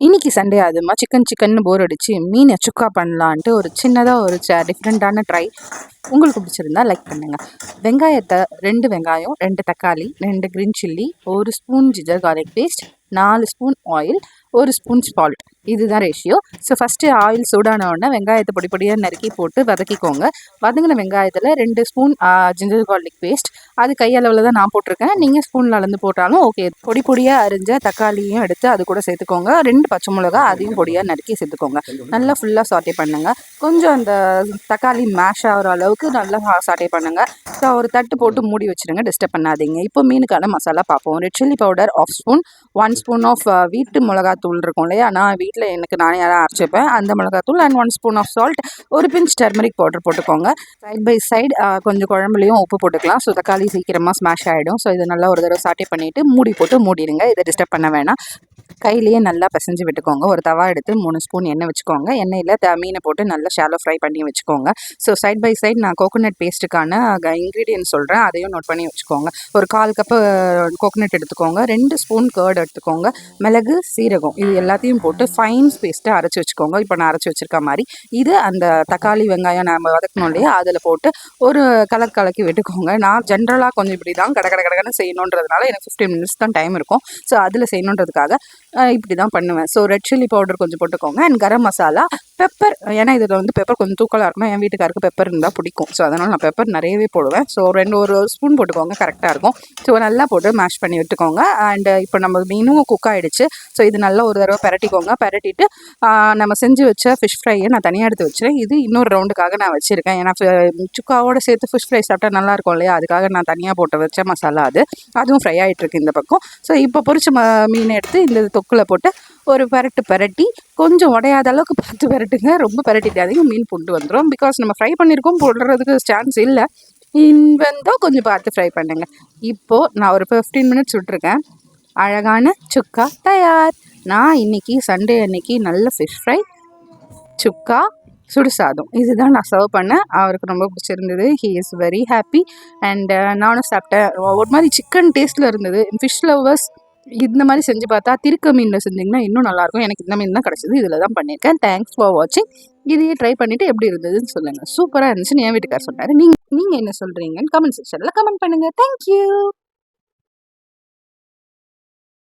இன்னைக்கு சண்டே அதுமா சிக்கன் போர் அடிச்சு மீனை சுக்கா பண்ணலான்ட்டு ஒரு சின்னதாக ஒரு டிஃப்ரெண்ட்டான ட்ரை. உங்களுக்கு பிடிச்சிருந்தா லைக் பண்ணுங்கள். வெங்காயத்தை 2 வெங்காயம், 2 தக்காளி, 2 green chilli, 1 spoon ginger garlic paste, 4 spoon oil, 1 spoon salt, இதுதான் ரேஷியோ. ஸோ ஃபஸ்ட்டு ஆயில் சூடான உடனே வெங்காயத்தை பொடியாக நறுக்கி போட்டு வதக்கிக்கோங்க. வதங்கின வெங்காயத்தில் 2 ஸ்பூன் ஜிஞ்சர் கார்லிக் பேஸ்ட், அது கையளவில் தான் நான் போட்டிருக்கேன். நீங்கள் ஸ்பூனில் அளந்து போட்டாலும் ஓகே. பொடியாக அரிஞ்ச தக்காளியும் எடுத்து அது கூட சேர்த்துக்கோங்க. 2 பச்சை மிளகா அதையும் பொடியாக நறுக்கி சேர்த்துக்கோங்க. நல்லா ஃபுல்லாக சாட்டே பண்ணுங்கள். கொஞ்சம் அந்த தக்காளி மேஷ் ஆகிற அளவுக்கு நல்லா சாட்டே பண்ணுங்கள். ஸோ ஒரு தட்டு போட்டு மூடி வச்சுருங்க, டிஸ்டர்ப் பண்ணாதீங்க. இப்போ மீனுக்கான மசாலா பார்ப்போம். Red chilli powder 1/2 spoon, 1 spoon of வீட்டு மிளகாத்தூள் இருக்கும் இல்லையா, நான் வீட்டில் நானே அரைச்சிப்பேன் அந்த மிளகாத்தூள், அண்ட் 1 ஸ்பூன் ஆஃப் சால்ட், ஒரு பிஞ்ச் டர்மரிக் பவுடர் போட்டுக்கோங்க. சைட் பை சைடு கொஞ்சம் குழம்புலையும் உப்பு போட்டுக்கலாம். ஸோ தக்காளி சீக்கிரமாக ஸ்மாஷ் ஆகிடும். ஸோ இதை நல்லா ஒரு தடவை சாட்டே பண்ணிவிட்டு மூடி போட்டு மூடிடுங்க. இதை டிஸ்டர்ப் பண்ண வேணாம். கையிலேயே நல்லா பிசைஞ்சு விட்டுக்கோங்க. ஒரு தவா எடுத்து 3 ஸ்பூன் எண்ணெய் வச்சுக்கோங்க. எண்ணெயில் மீனை போட்டு நல்லா ஷாலோ ஃப்ரை பண்ணி வச்சுக்கோங்க. ஸோ சைட் பை சைடு நான் கோகோனட் பேஸ்ட்டுக்கான இன்க்ரீடியன்ட் சொல்கிறேன், அதையும் நோட் பண்ணி வச்சுக்கோங்க. ஒரு 1/4 கப்பு கோகோனட் எடுத்துக்கோங்க. 2 ஸ்பூன் கர்ட் எடுத்துக்கோங்க. மிளகு, சீரகம், இது எல்லாத்தையும் போட்டு ஃபைன் பேஸ்ட்டாக அரைச்சி வச்சுக்கோங்க. இப்போ நான் அரைச்சி வச்சுருக்க மாதிரி இது அந்த தக்காளி வெங்காயம் நம்ம வதக்கணும் இல்லையா, அதில் போட்டு ஒரு கலக்கி விட்டுக்கோங்க. நான் ஜென்ரலாக கொஞ்சம் இப்படி தான் கடகடன்னு செய்யணுன்றதுனால எனக்கு 15 மினிட்ஸ் தான் டைம் இருக்கும். ஸோ அதில் செய்யணுன்றதுக்காக இப்படி தான் பண்ணுவேன். ஸோ ரெட் சில்லி பவுடர் கொஞ்சம் போட்டுக்கோங்க. அண்ட் கரம் மசாலா, பெப்பர், ஏன்னா இதில் பெப்பர் கொஞ்சம் தூக்கலாக இருக்கணும். என் வீட்டுக்காருக்கு பெப்பர் இருந்தால் பிடிக்கும். ஸோ அதனால் நான் பெப்பர் நிறையவே போடுவேன். ஸோ ஒரு ஸ்பூன் போட்டுக்கோங்க, கரெக்டாக இருக்கும். ஸோ நல்லா போட்டு மேஷ் பண்ணி விட்டுக்கோங்க. அண்டு இப்போ நம்ம மீனும் குக் ஆகிடுச்சு. ஸோ இது நல்லா ஒரு தடவை பரட்டிக்கோங்க. பரட்டிட்டு நம்ம செஞ்சு வச்ச ஃபிஷ் ஃப்ரையை நான் தனியாக எடுத்து வச்சுருக்கேன். இது இன்னொரு ரவுண்டுக்காக நான் வச்சுருக்கேன். ஏன்னா சுக்காவோடு சேர்த்து ஃபிஷ் ஃப்ரை சாப்பிட்டா நல்லாயிருக்கும் இல்லையா, அதுக்காக நான் தனியாக போட்டு வச்ச மசாலா அதுவும் ஃப்ரை ஆகிட்டுருக்கு இந்த பக்கம். ஸோ இப்போ பொரிச்ச மீனை எடுத்து இந்த தொக்கில் போட்டு ஒரு பரட்டி கொஞ்சம் உடையாத அளவுக்கு பார்த்து பரட்டுங்க. ரொம்ப பரட்டிட்டாதீங்க, மீன் புண்டு வந்துடும். பிகாஸ் நம்ம ஃப்ரை பண்ணியிருக்கோம், போடுறதுக்கு சான்ஸ் இல்லை. வந்தோ கொஞ்சம் பார்த்து ஃப்ரை பண்ணுங்க. இப்போது நான் ஒரு 15 மினிட்ஸ் விட்டுருக்கேன். அழகான சுக்கா தயார். நான் இன்றைக்கி சண்டே அன்னைக்கு நல்ல ஃபிஷ் ஃப்ரை, சுக்கா, சுடுசாதம், இதுதான் நான் சர்வ் பண்ணேன். அவருக்கு ரொம்ப பிடிச்சிருந்தது. He is very happy. And நானும் சாப்பிட்டேன். ஒரு மாதிரி சிக்கன் டேஸ்ட்டில் இருந்தது. ஃபிஷ் லவ்வர்ஸ் இந்த மாதிரி செஞ்சு பார்த்தா திருக்க மீனில் செஞ்சிங்கன்னா இன்னும் நல்லாயிருக்கும். எனக்கு இந்த மீன் தான் கிடச்சிது, இதில் தான் பண்ணியிருக்கேன். தேங்க்ஸ் ஃபார் வாட்சிங். இதையே ட்ரை பண்ணிவிட்டு எப்படி இருந்ததுன்னு சொல்லுங்கள். சூப்பராக இருந்துச்சுன்னு என் வீட்டுக்கார் சொன்னார். நீங்கள் என்ன சொல்கிறீங்கன்னு கமெண்ட் செக்ஷனில் கமெண்ட் பண்ணுங்கள். தேங்க்யூ.